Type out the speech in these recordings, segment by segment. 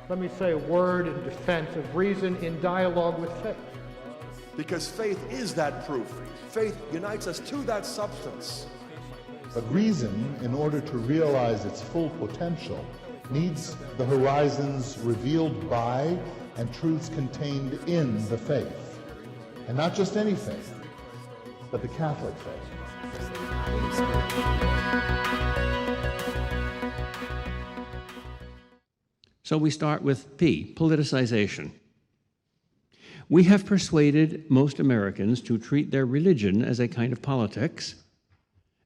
let me say a word in defense of reason in dialogue with faith. Because faith is that proof. Faith unites us to that substance. But reason, in order to realize its full potential, needs the horizons revealed by and truths contained in the faith. And not just any faith, but the Catholic faith. So we start with P, politicization. We have persuaded most Americans to treat their religion as a kind of politics,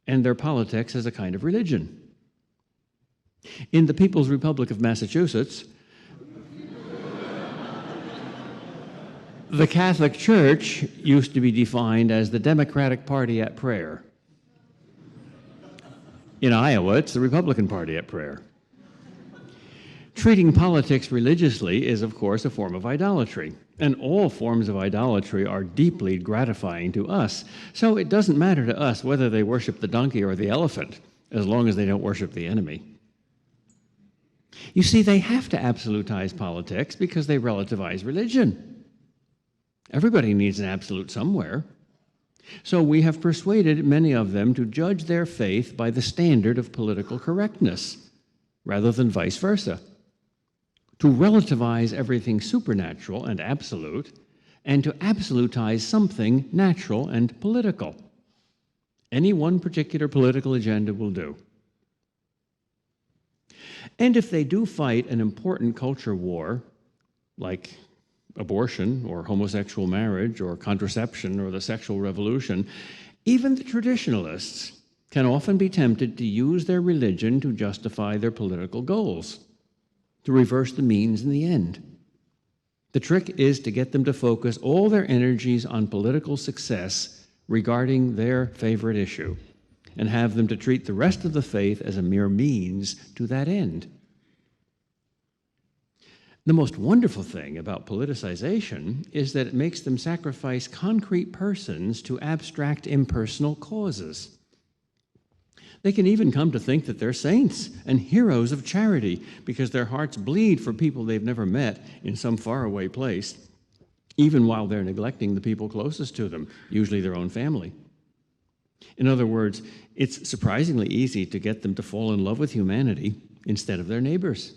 and their politics as a kind of religion. In the People's Republic of Massachusetts, the Catholic Church used to be defined as the Democratic Party at prayer. In Iowa, it's the Republican Party at prayer. Treating politics religiously is, of course, a form of idolatry, and all forms of idolatry are deeply gratifying to us. So it doesn't matter to us whether they worship the donkey or the elephant, as long as they don't worship the enemy. You see, they have to absolutize politics because they relativize religion. Everybody needs an absolute somewhere. So we have persuaded many of them to judge their faith by the standard of political correctness, rather than vice versa. To relativize everything supernatural and absolute, and to absolutize something natural and political. Any one particular political agenda will do. And if they do fight an important culture war, like abortion or homosexual marriage or contraception or the sexual revolution, even the traditionalists can often be tempted to use their religion to justify their political goals, to reverse the means in the end. The trick is to get them to focus all their energies on political success regarding their favorite issue, and have them to treat the rest of the faith as a mere means to that end. The most wonderful thing about politicization is that it makes them sacrifice concrete persons to abstract impersonal causes. They can even come to think that they're saints and heroes of charity because their hearts bleed for people they've never met in some faraway place, even while they're neglecting the people closest to them, usually their own family. In other words, it's surprisingly easy to get them to fall in love with humanity instead of their neighbors.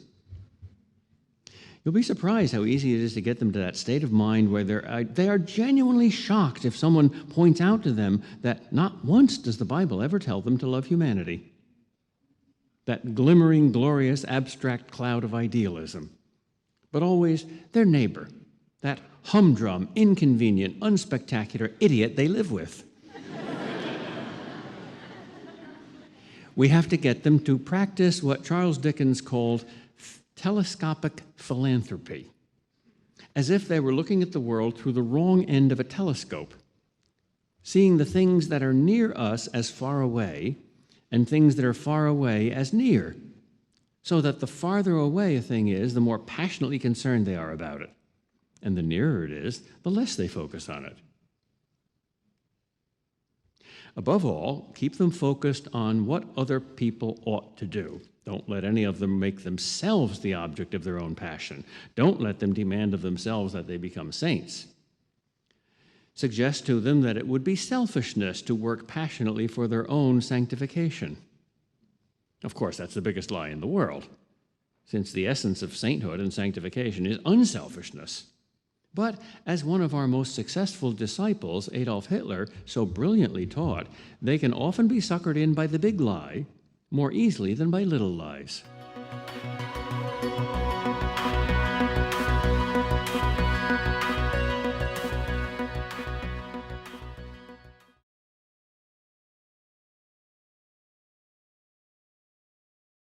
You'll be surprised how easy it is to get them to that state of mind where they are genuinely shocked if someone points out to them that not once does the Bible ever tell them to love humanity. That glimmering, glorious, abstract cloud of idealism. But always their neighbor, that humdrum, inconvenient, unspectacular idiot they live with. We have to get them to practice what Charles Dickens called telescopic philanthropy, as if they were looking at the world through the wrong end of a telescope, seeing the things that are near us as far away and things that are far away as near, so that the farther away a thing is, the more passionately concerned they are about it, and the nearer it is, the less they focus on it. Above all, keep them focused on what other people ought to do. Don't let any of them make themselves the object of their own passion. Don't let them demand of themselves that they become saints. Suggest to them that it would be selfishness to work passionately for their own sanctification. Of course, that's the biggest lie in the world, since the essence of sainthood and sanctification is unselfishness. But as one of our most successful disciples, Adolf Hitler, so brilliantly taught, they can often be suckered in by the big lie more easily than by little lies.